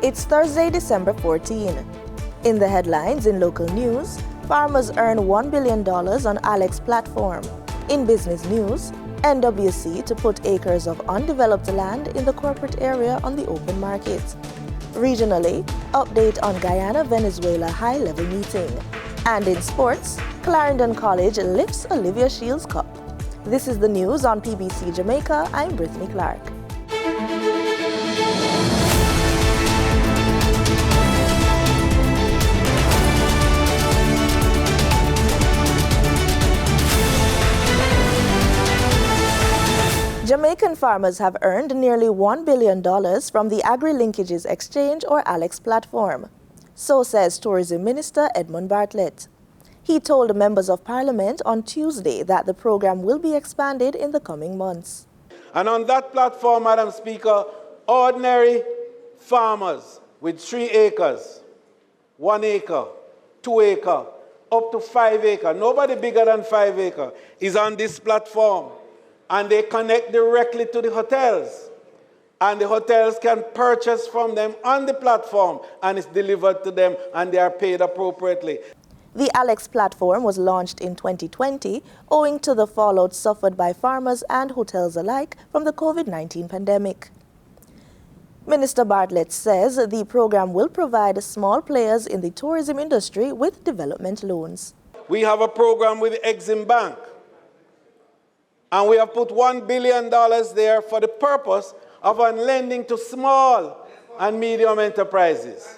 It's Thursday, December 14. In the headlines in local news, farmers earn $1 billion on Alex platform. In business news, NWC to put acres of undeveloped land in the corporate area on the open market. Regionally, update on Guyana-Venezuela high-level meeting. And in sports, Clarendon College lifts Olivia Shields Cup. This is the news on PBC Jamaica. I'm Brittany Clark. Jamaican farmers have earned nearly $1 billion from the Agri Linkages Exchange or Alex platform. So says Tourism Minister Edmund Bartlett. He told members of Parliament on Tuesday that the program will be expanded in the coming months. And on that platform, Madam Speaker, ordinary farmers with 3 acres, 1 acre, 2 acre, up to 5 acre, nobody bigger than 5 acre, is on this platform. And they connect directly to the hotels. And the hotels can purchase from them on the platform, and it's delivered to them, and they are paid appropriately. The Alex platform was launched in 2020 owing to the fallout suffered by farmers and hotels alike from the COVID-19 pandemic. Minister Bartlett says the program will provide small players in the tourism industry with development loans. We have a program with Exim Bank. And we have put $1 billion there for the purpose of lending to small and medium enterprises.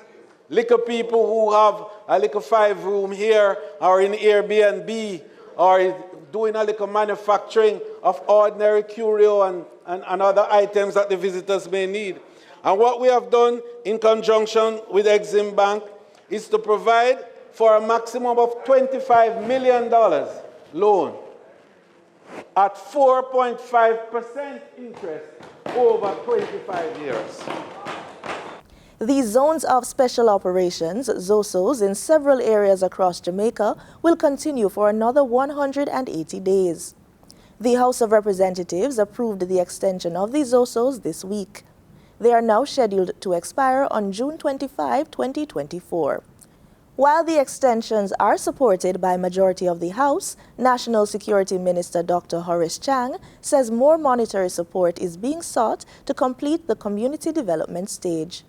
Little people who have a little 5-room here or in Airbnb or doing a little manufacturing of ordinary curio and other items that the visitors may need. And what we have done in conjunction with Exim Bank is to provide for a maximum of $25 million loan at 4.5% interest over 25 years. These zones of special operations, ZOSOs, in several areas across Jamaica will continue for another 180 days. The House of Representatives approved the extension of the ZOSOs this week. They are now scheduled to expire on June 25, 2024. While the extensions are supported by majority of the House, National Security Minister Dr. Horace Chang says more monetary support is being sought to complete the community development stage.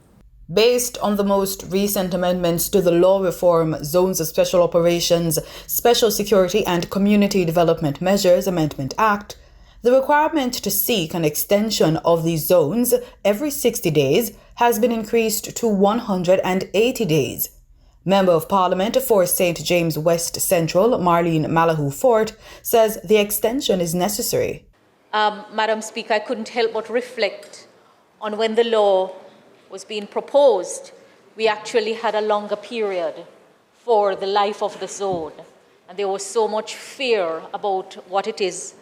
Based on the most recent amendments to the Law Reform Zones of Special Operations, Special Security and Community Development Measures Amendment Act, the requirement to seek an extension of these zones every 60 days has been increased to 180 days. Member of Parliament for St. James West Central, Marlene Malahoo Fort, says the extension is necessary. Madam Speaker, I couldn't help but reflect on when the law was being proposed. We actually had a longer period for the life of the zone, and there was so much fear about what it is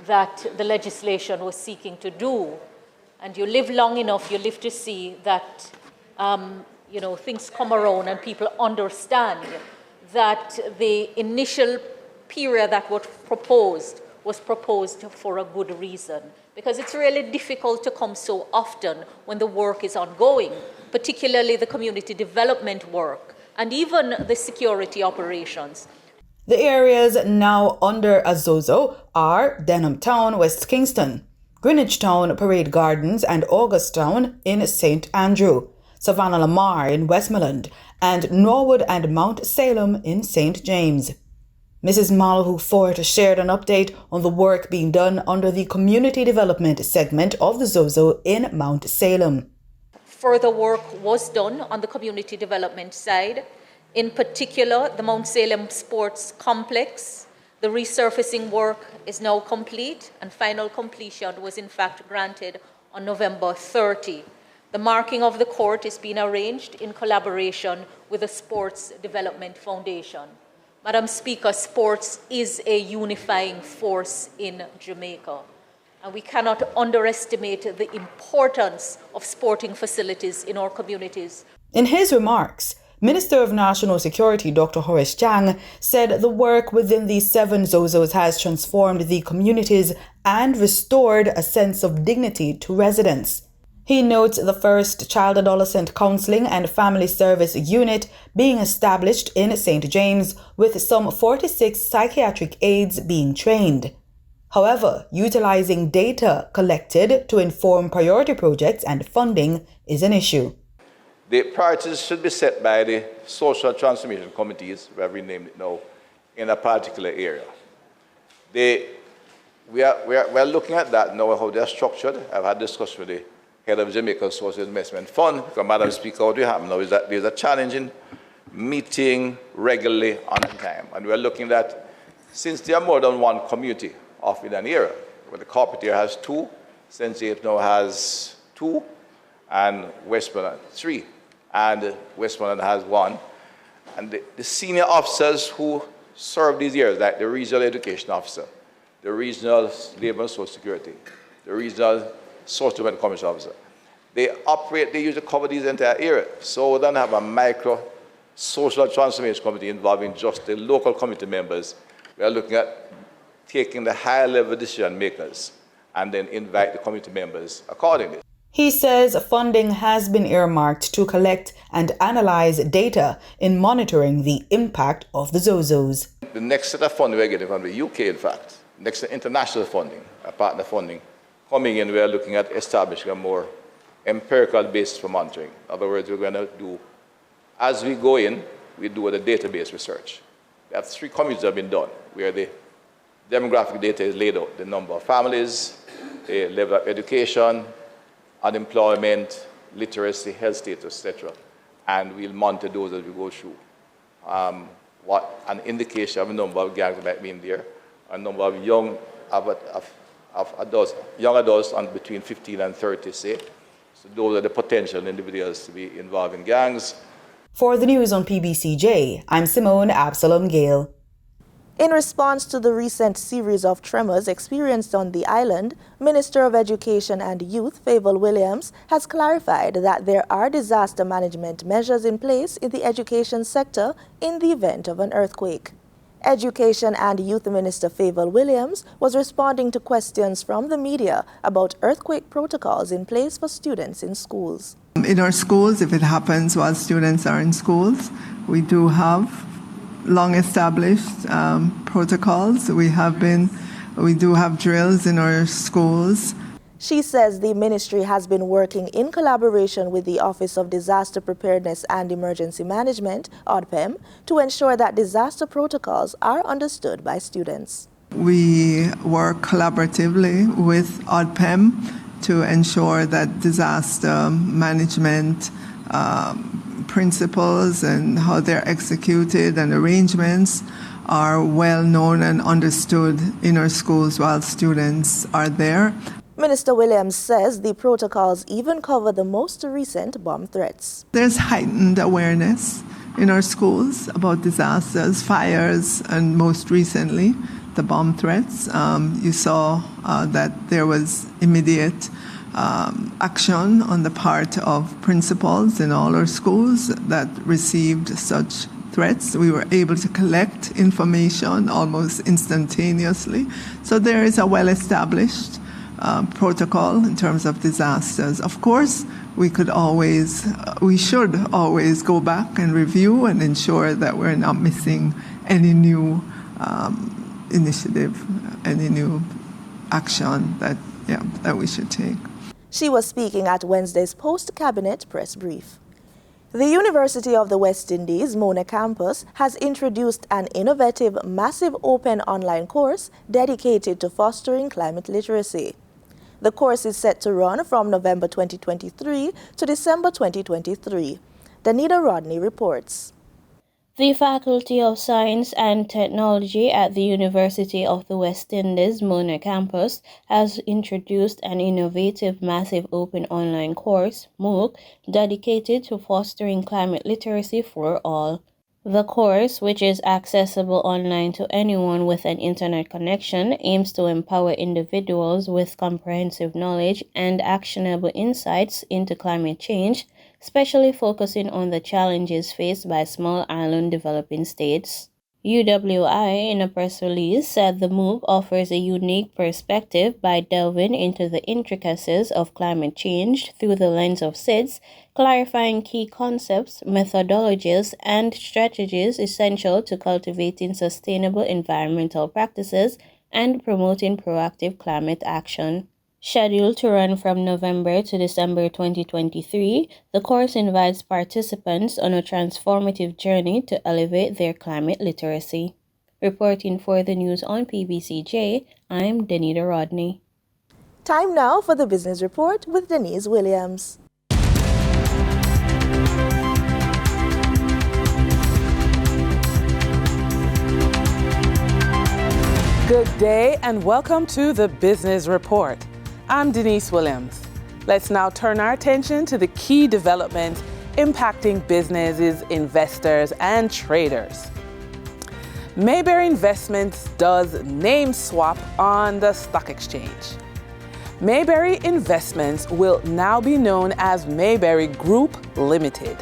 that the legislation was seeking to do. And you live long enough, you live to see that things come around and people understand that the initial period that was proposed for a good reason. Because it's really difficult to come so often when the work is ongoing, particularly the community development work and even the security operations. The areas now under a ZOSO are Denham Town, West Kingston, Greenwich Town, Parade Gardens and August Town in St. Andrew, Savannah Lamar in Westmoreland, and Norwood and Mount Salem in St. James. Mrs. Malahoo Fort shared an update on the work being done under the Community Development segment of the ZOSO in Mount Salem. Further work was done on the community development side. In particular, the Mount Salem Sports Complex. The resurfacing work is now complete, and final completion was in fact granted on November 30. The marking of the court is being arranged in collaboration with the Sports Development Foundation. Madam Speaker, sports is a unifying force in Jamaica, and we cannot underestimate the importance of sporting facilities in our communities. In his remarks, Minister of National Security Dr. Horace Chang said the work within the 7 ZOSOs has transformed the communities and restored a sense of dignity to residents. He notes the first Child Adolescent Counseling and Family Service Unit being established in St. James, with some 46 psychiatric aides being trained. However, utilizing data collected to inform priority projects and funding is an issue. The priorities should be set by the social transformation committees, we have renamed it now, in a particular area. We are looking at that now, how they are structured. I've had discussion with the head of Jamaica Social Investment Fund, because Madam Speaker, what we have now is that there's a challenge in meeting regularly on time. And we're looking at, since there are more than one community of in an area, where the corporate area has 2, St. James now has 2, and Westmoreland 3, and Westmoreland has 1. And the senior officers who serve these areas, like the regional education officer, the regional labor and social security, the regional social development commission officer, they usually cover these entire areas. So we don't have a micro social transformation committee involving just the local committee members. We are looking at taking the higher level decision makers and then invite the committee members accordingly. He says funding has been earmarked to collect and analyze data in monitoring the impact of the ZOSOs. The next set of funding we're getting from the UK, in fact, next to international funding, partner funding, coming in, we are looking at establishing a more empirical basis for monitoring. In other words, we're going to do, as we go in, we do the database research. There are 3 committees that have been done, where the demographic data is laid out, the number of families, the level of education, unemployment, literacy, health status, etc. And we'll monitor those as we go through. What an indication of the number of gangs that might be in there, a number of young adults on between 15 and 30, say. So those are the potential individuals to be involved in gangs. For the news on PBCJ, I'm Simone Absalom Gale. In response to the recent series of tremors experienced on the island, Minister of Education and Youth Favour Williams has clarified that there are disaster management measures in place in the education sector in the event of an earthquake. Education and Youth Minister Favour Williams was responding to questions from the media about earthquake protocols in place for students in schools. In our schools, if it happens while students are in schools, we do have long-established protocols. We do have drills in our schools. She says the ministry has been working in collaboration with the Office of Disaster Preparedness and Emergency Management, ODPEM, to ensure that disaster protocols are understood by students. We work collaboratively with ODPEM to ensure that disaster management principles and how they're executed and arrangements are well known and understood in our schools while students are there. Minister Williams says the protocols even cover the most recent bomb threats. There's heightened awareness in our schools about disasters, fires, and most recently, the bomb threats. You saw that there was immediate action on the part of principals in all our schools that received such threats. We were able to collect information almost instantaneously. So there is a well-established protocol in terms of disasters. Of course, we should always go back and review and ensure that we're not missing any new initiative, any new action that we should take. She was speaking at Wednesday's post-cabinet press brief. The University of the West Indies, Mona campus, has introduced an innovative, massive open online course dedicated to fostering climate literacy. The course is set to run from November 2023 to December 2023. Danita Rodney reports. The Faculty of Science and Technology at the University of the West Indies, Mona campus, has introduced an innovative massive open online course, MOOC, dedicated to fostering climate literacy for all. The course, which is accessible online to anyone with an internet connection, aims to empower individuals with comprehensive knowledge and actionable insights into climate change, especially focusing on the challenges faced by small island developing states. UWI, in a press release, said the move offers a unique perspective by delving into the intricacies of climate change through the lens of SIDS, clarifying key concepts, methodologies, and strategies essential to cultivating sustainable environmental practices and promoting proactive climate action. Scheduled to run from November to December 2023, the course invites participants on a transformative journey to elevate their climate literacy. Reporting for the news on PBCJ, I'm Danita Rodney. Time now for the Business Report with Denise Williams. Good day and welcome to the Business Report. I'm Denise Williams. Let's now turn our attention to the key developments impacting businesses, investors, and traders. Mayberry Investments does name swap on the stock exchange. Mayberry Investments will now be known as Mayberry Group Limited.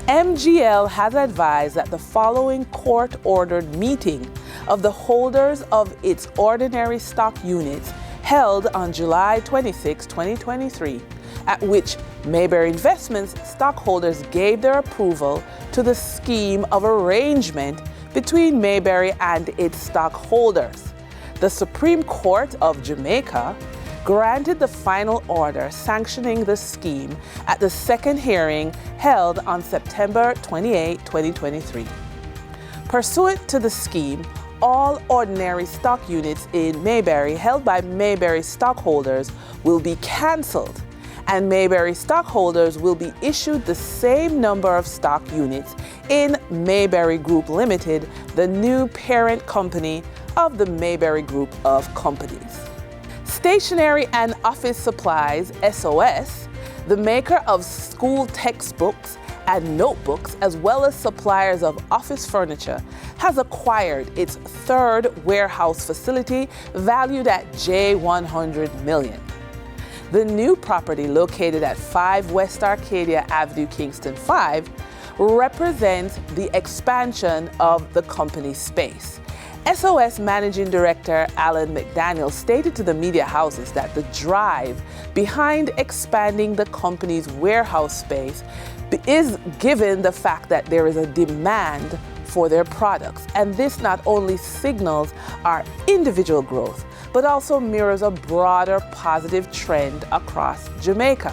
MGL has advised that the following court-ordered meeting of the holders of its ordinary stock units held on July 26, 2023, at which Mayberry Investments stockholders gave their approval to the scheme of arrangement between Mayberry and its stockholders. The Supreme Court of Jamaica granted the final order sanctioning the scheme at the second hearing held on September 28, 2023. Pursuant to the scheme, all ordinary stock units in Mayberry held by Mayberry stockholders will be cancelled, and Mayberry stockholders will be issued the same number of stock units in Mayberry Group Limited, the new parent company of the Mayberry Group of Companies. Stationery and Office Supplies, ZOS, the maker of school textbooks and notebooks, as well as suppliers of office furniture, has acquired its third warehouse facility valued at $100 million. The new property, located at 5 West Arcadia Avenue, Kingston 5, represents the expansion of the company's space. ZOS Managing Director Alan McDaniel stated to the media houses that the drive behind expanding the company's warehouse space is given the fact that there is a demand for their products, and this not only signals our individual growth, but also mirrors a broader positive trend across Jamaica.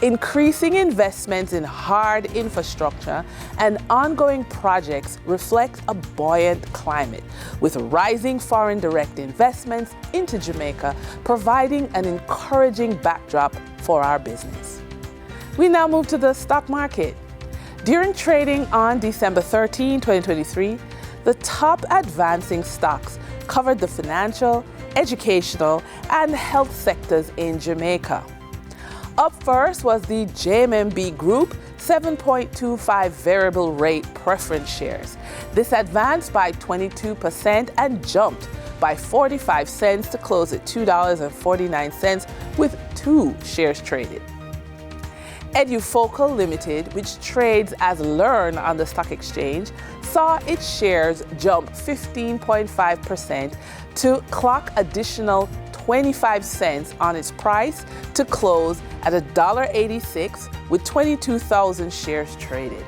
Increasing investments in hard infrastructure and ongoing projects reflect a buoyant climate, with rising foreign direct investments into Jamaica providing an encouraging backdrop for our business. We now move to the stock market. During trading on December 13, 2023, the top advancing stocks covered the financial, educational, and health sectors in Jamaica. Up first was the JMMB Group 7.25 variable rate preference shares. This advanced by 22% and jumped by 45 cents to close at $2.49 with 2 shares traded. Edufocal Limited, which trades as Learn on the stock exchange, saw its shares jump 15.5% to clock additional 25 cents on its price to close at $1.86 with 22,000 shares traded.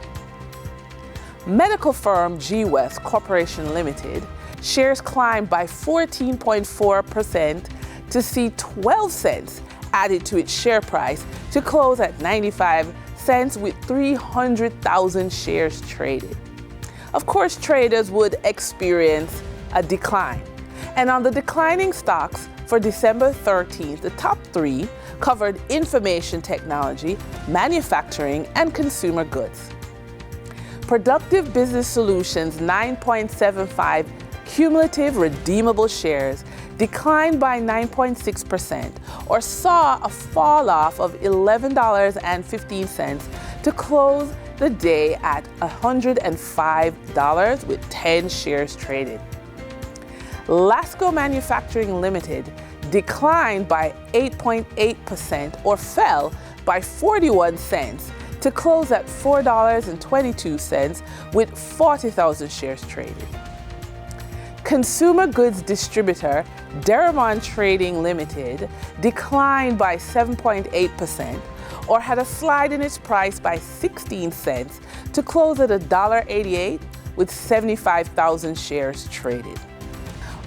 Medical firm GWest Corporation Limited shares climbed by 14.4% to see 12 cents added to its share price to close at 95 cents with 300,000 shares traded. Of course, traders would experience a decline. And on the declining stocks for December 13th, the top 3 covered information technology, manufacturing, and consumer goods. Productive Business Solutions 9.75 cumulative redeemable shares declined by 9.6%, or saw a fall off of $11.15 to close the day at $105 with 10 shares traded. Lasco Manufacturing Limited declined by 8.8%, or fell by 41 cents to close at $4.22 with 40,000 shares traded. Consumer goods distributor Deramon Trading Limited declined by 7.8%, or had a slide in its price by 16 cents to close at $1.88 with 75,000 shares traded.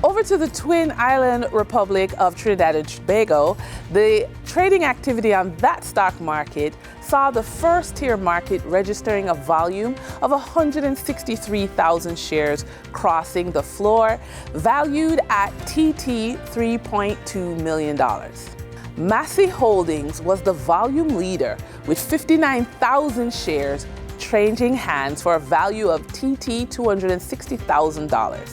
Over to the Twin Island Republic of Trinidad and Tobago, the trading activity on that stock market saw the first tier market registering a volume of 163,000 shares crossing the floor, valued at TT $3.2 million. Massey Holdings was the volume leader with 59,000 shares changing hands for a value of TT $260,000,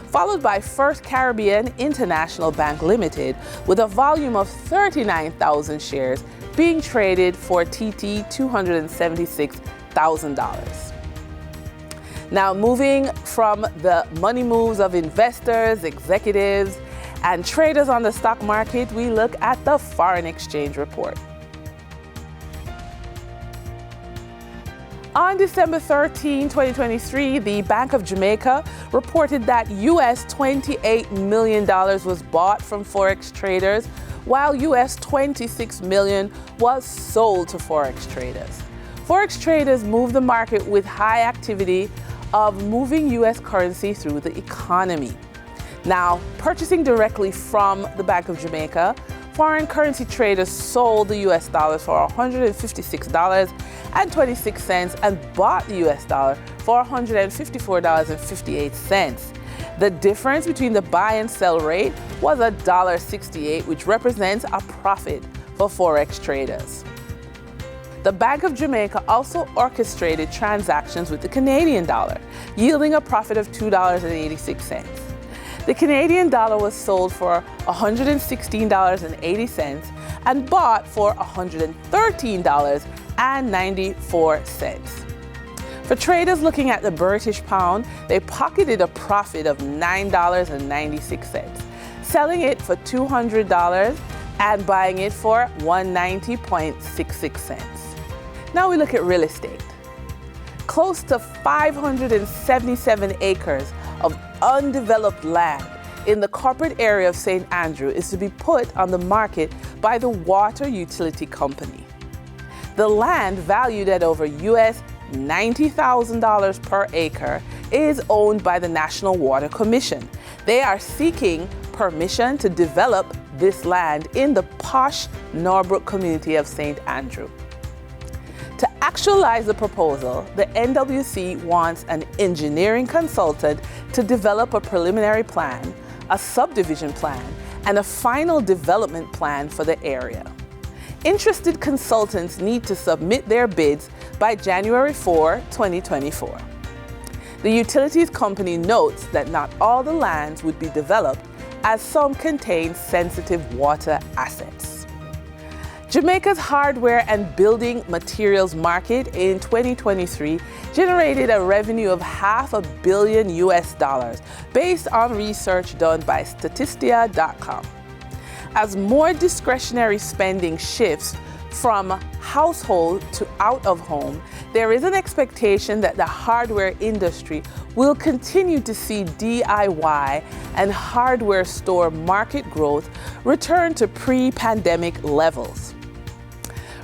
followed by First Caribbean International Bank Limited with a volume of 39,000 shares being traded for TT $276,000. Now, moving from the money moves of investors, executives, and traders on the stock market, we look at the foreign exchange report. On December 13, 2023, the Bank of Jamaica reported that US $28 million was bought from Forex traders, while US $26 million was sold to Forex traders. Forex traders move the market with high activity of moving US currency through the economy. Now, purchasing directly from the Bank of Jamaica, foreign currency traders sold the US dollar for $156.26 and bought the US dollar for $154.58. The difference between the buy and sell rate was $1.68, which represents a profit for Forex traders. The Bank of Jamaica also orchestrated transactions with the Canadian dollar, yielding a profit of $2.86. The Canadian dollar was sold for $116.80 and bought for $113.94. For traders looking at the British pound, they pocketed a profit of $9.96, selling it for $200 and buying it for $190.66. Now we look at real estate. Close to 577 acres of undeveloped land in the corporate area of St. Andrew is to be put on the market by the water utility company. The land, valued at over US $90,000 per acre, is owned by the National Water Commission. They are seeking permission to develop this land in the posh Norbrook community of St. Andrew. To actualize the proposal, the NWC wants an engineering consultant to develop a preliminary plan, a subdivision plan, and a final development plan for the area. Interested consultants need to submit their bids by January 4, 2024. The utilities company notes that not all the lands would be developed, as some contain sensitive water assets. Jamaica's hardware and building materials market in 2023 generated a revenue of $500 million US, based on research done by Statista.com. As more discretionary spending shifts from household to out of home, there is an expectation that the hardware industry will continue to see DIY and hardware store market growth return to pre-pandemic levels.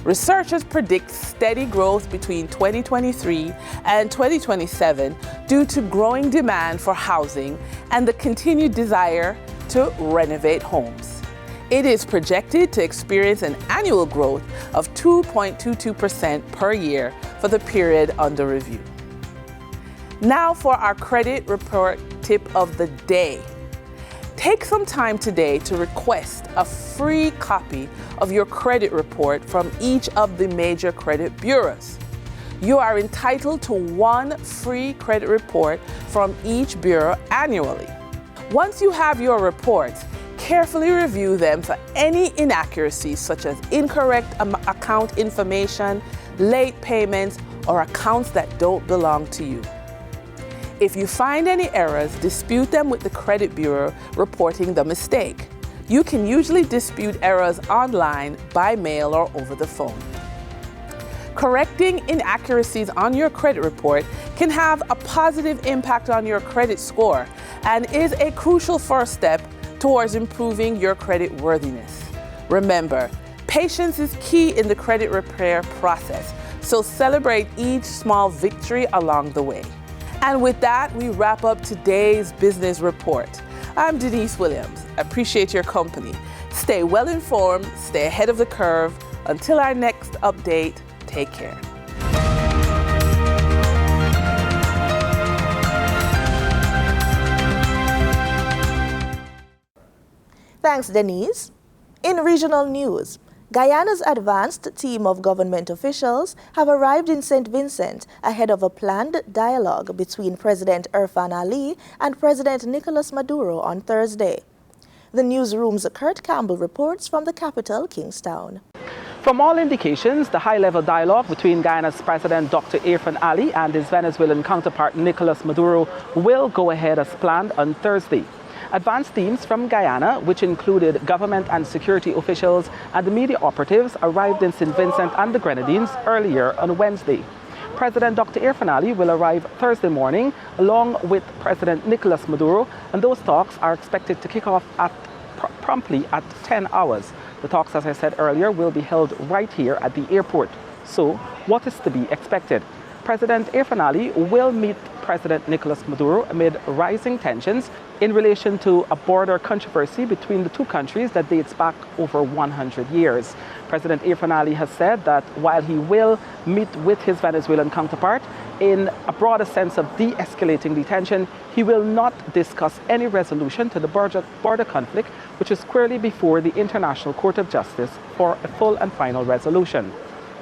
Researchers predict steady growth between 2023 and 2027 due to growing demand for housing and the continued desire to renovate homes. It is projected to experience an annual growth of 2.22% per year for the period under review. Now for our credit report tip of the day. Take some time today to request a free copy of your credit report from each of the major credit bureaus. You are entitled to one free credit report from each bureau annually. Once you have your reports, carefully review them for any inaccuracies such as incorrect account information, late payments, or accounts that don't belong to you. If you find any errors, dispute them with the credit bureau reporting the mistake. You can usually dispute errors online, by mail, or over the phone. Correcting inaccuracies on your credit report can have a positive impact on your credit score and is a crucial first step towards improving your credit worthiness. Remember, patience is key in the credit repair process, so celebrate each small victory along the way. And with that, we wrap up today's business report. I'm Denise Williams. I appreciate your company. Stay well informed, stay ahead of the curve. Until our next update, take care. Thanks, Denise. In regional news, Guyana's advanced team of government officials have arrived in St. Vincent ahead of a planned dialogue between President Irfan Ali and President Nicolas Maduro on Thursday. The newsroom's Kurt Campbell reports from the capital, Kingstown. From all indications, the high-level dialogue between Guyana's President Dr. Irfan Ali and his Venezuelan counterpart Nicolas Maduro will go ahead as planned on Thursday. Advanced teams from Guyana, which included government and security officials and the media operatives, arrived in St. Vincent and the Grenadines earlier on Wednesday. President Dr. Irfan Ali will arrive Thursday morning along with President Nicolas Maduro, and those talks are expected to kick off promptly at 10 hours. The talks, as I said earlier, will be held right here at the airport. So, what is to be expected? President Irfan Ali will meet President Nicolas Maduro amid rising tensions in relation to a border controversy between the two countries that dates back over 100 years. President Irfan Ali has said that while he will meet with his Venezuelan counterpart in a broader sense of de-escalating the tension, he will not discuss any resolution to the border conflict, which is squarely before the International Court of Justice for a full and final resolution.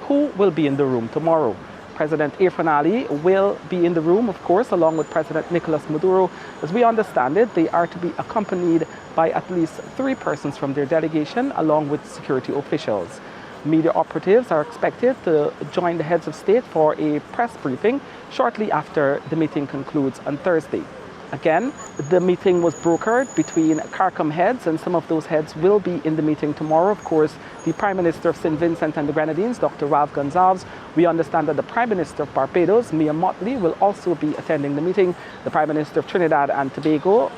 Who will be in the room tomorrow? President Irfan Ali will be in the room, of course, along with President Nicolas Maduro. As we understand it, they are to be accompanied by at least 3 persons from their delegation, along with security officials. Media operatives are expected to join the heads of state for a press briefing shortly after the meeting concludes on Thursday. Again, the meeting was brokered between CARICOM heads, and some of those heads will be in the meeting tomorrow. Of course, the Prime Minister of St. Vincent and the Grenadines, Dr. Ralph Gonsalves. We understand that the Prime Minister of Barbados, Mia Mottley, will also be attending the meeting. The Prime Minister of Trinidad and Tobago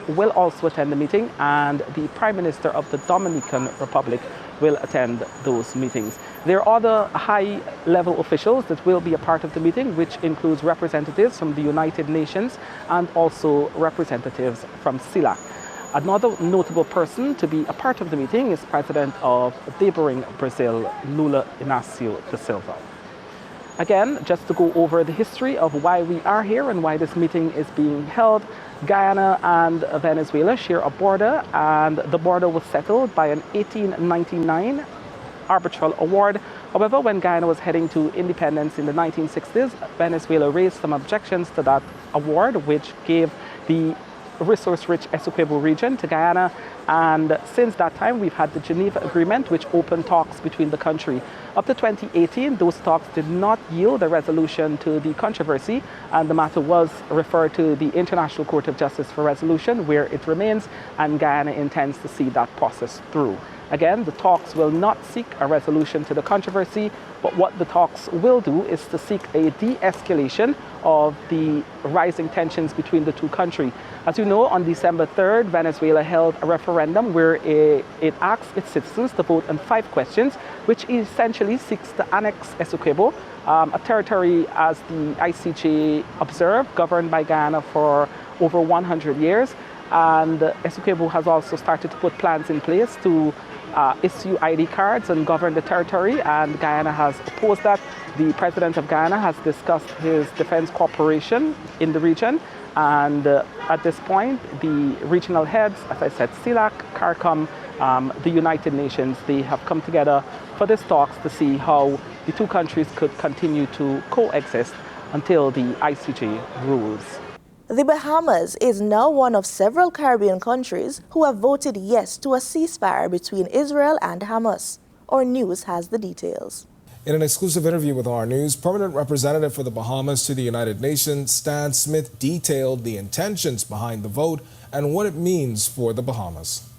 will also attend the meeting, and the Prime Minister of the Dominican Republic will attend those meetings. There are other high-level officials that will be a part of the meeting, which includes representatives from the United Nations and also representatives from CELAC. Another notable person to be a part of the meeting is President of neighboring Brazil, Lula Inácio da Silva. Again, just to go over the history of why we are here and why this meeting is being held, Guyana and Venezuela share a border, and the border was settled by an 1899 arbitral award. However, when Guyana was heading to independence in the 1960s, Venezuela raised some objections to that award, which gave the resource-rich Essequibo region to Guyana, and since that time we've had the Geneva Agreement, which opened talks between the country. Up to 2018, those talks did not yield a resolution to the controversy, and the matter was referred to the International Court of Justice for resolution, where it remains, and Guyana intends to see that process through. Again, the talks will not seek a resolution to the controversy, but what the talks will do is to seek a de-escalation of the rising tensions between the two countries. As you know, on December 3rd, Venezuela held a referendum where it asked its citizens to vote on 5 questions, which essentially seeks to annex Essequibo, a territory, as the ICJ observed, governed by Guyana for over 100 years. And Essequibo has also started to put plans in place to issue ID cards and govern the territory, and Guyana has opposed that. The president of Guyana has discussed his defense cooperation in the region, and at this point, the regional heads, as I said, CELAC, CARICOM, the United Nations, they have come together for these talks to see how the two countries could continue to coexist until the ICJ rules. The Bahamas is now one of several Caribbean countries who have voted yes to a ceasefire between Israel and Hamas. Our News has the details. In an exclusive interview with our News, Permanent Representative for the Bahamas to the United Nations, Stan Smith, detailed the intentions behind the vote and what it means for the Bahamas.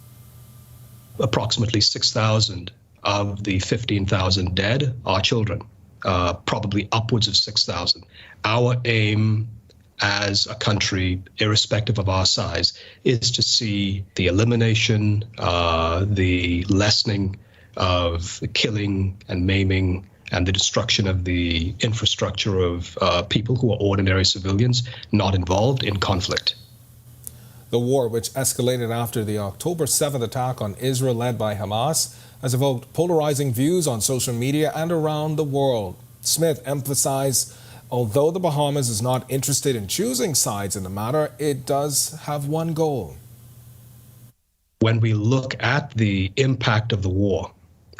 Approximately 6,000 of the 15,000 dead are children. probably upwards of 6,000. Our aim as a country, irrespective of our size, is to see the elimination, the lessening of killing and maiming and the destruction of the infrastructure of people who are ordinary civilians not involved in conflict. The war, which escalated after the October 7th attack on Israel led by Hamas, has evoked polarizing views on social media and around the world. Smith emphasized, although the Bahamas is not interested in choosing sides in the matter, it does have one goal. When we look at the impact of the war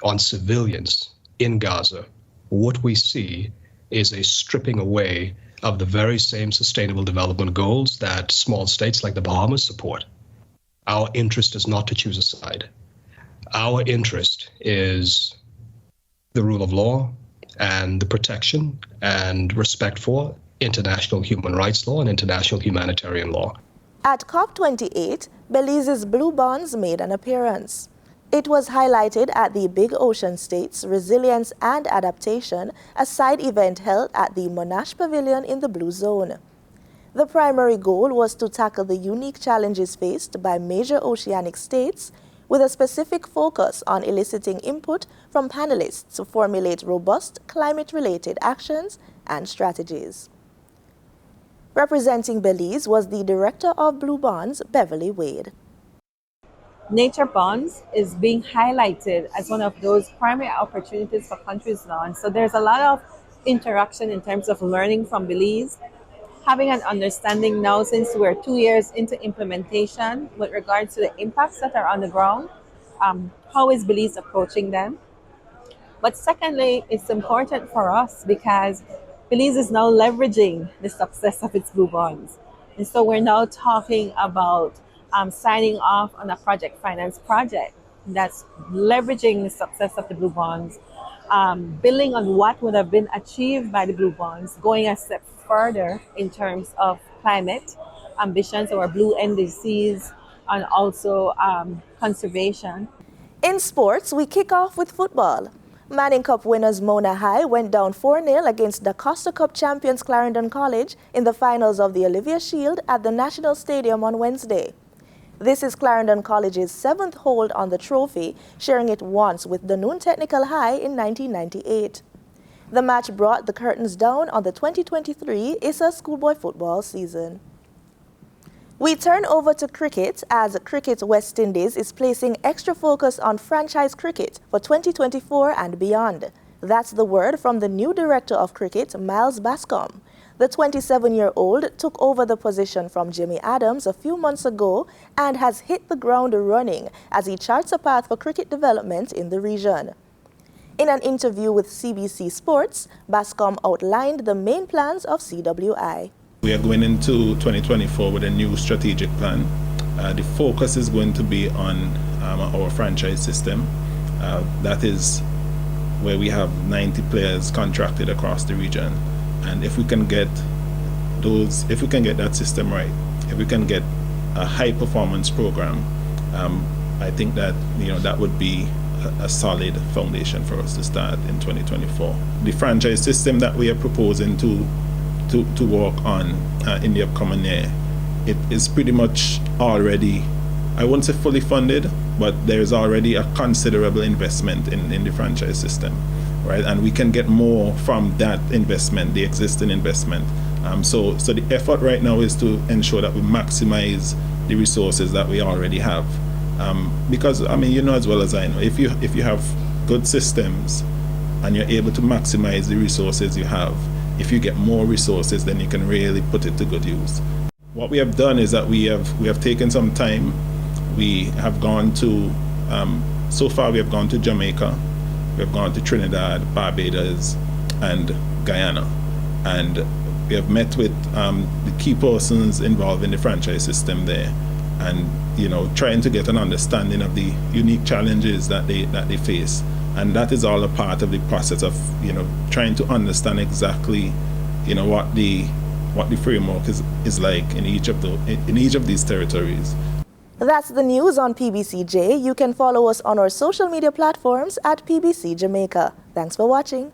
on civilians in Gaza, what we see is a stripping away of the very same sustainable development goals that small states like the Bahamas support. Our interest is not to choose a side. Our interest is the rule of law and the protection and respect for international human rights law and international humanitarian law. At COP28, Belize's blue bonds made an appearance. It was highlighted at the Big Ocean States Resilience and Adaptation, a side event held at the Monash Pavilion in the Blue Zone. The primary goal was to tackle the unique challenges faced by major oceanic states, with a specific focus on eliciting input from panelists to formulate robust climate-related actions and strategies. Representing Belize was the director of Blue Bonds, Beverly Wade. Nature bonds is being highlighted as one of those primary opportunities for countries now. And so there's a lot of interaction in terms of learning from Belize, having an understanding now since we're 2 years into implementation with regards to the impacts that are on the ground. How is Belize approaching them? But secondly, it's important for us because Belize is now leveraging the success of its blue bonds. And so we're now talking about signing off on a project finance project that's leveraging the success of the blue bonds, building on what would have been achieved by the blue bonds, going a step further in terms of climate ambitions or blue NDCs, and also conservation. In sports, we kick off with football. Manning Cup winners Mona High went down 4-0 against the Costa Cup champions Clarendon College in the finals of the Olivia Shield at the National Stadium on Wednesday. This is Clarendon College's 7th hold on the trophy, sharing it once with Dunoon Technical High in 1998. The match brought the curtains down on the 2023 ISA schoolboy football season. We turn over to cricket as Cricket West Indies is placing extra focus on franchise cricket for 2024 and beyond. That's the word from the new director of cricket, Miles Bascom. The 27-year-old took over the position from Jimmy Adams a few months ago and has hit the ground running as he charts a path for cricket development in the region. In an interview with CBC Sports, Bascom outlined the main plans of CWI. We are going into 2024 with a new strategic plan. The focus is going to be on our franchise system. That is where we have 90 players contracted across the region. And if we can get that system right, if we can get a high performance program, I think that that would be a solid foundation for us to start in 2024. The franchise system that we are proposing to work on in the upcoming year, it is pretty much already, I won't say fully funded, but there is already a considerable investment in the franchise system. Right, and we can get more from that investment, the existing investment. So the effort right now is to ensure that we maximize the resources that we already have. Because as well as I know, if you have good systems and you're able to maximize the resources you have, if you get more resources, then you can really put it to good use. What we have done is that we have taken some time. We have gone to so far we have gone to Jamaica. We have gone to Trinidad, Barbados, and Guyana. And we have met with the key persons involved in the franchise system there and, trying to get an understanding of the unique challenges that they face. And that is all a part of the process of, trying to understand exactly, what the framework is like in each of these territories. That's the news on PBCJ. You can follow us on our social media platforms at PBCJamaica. Thanks for watching.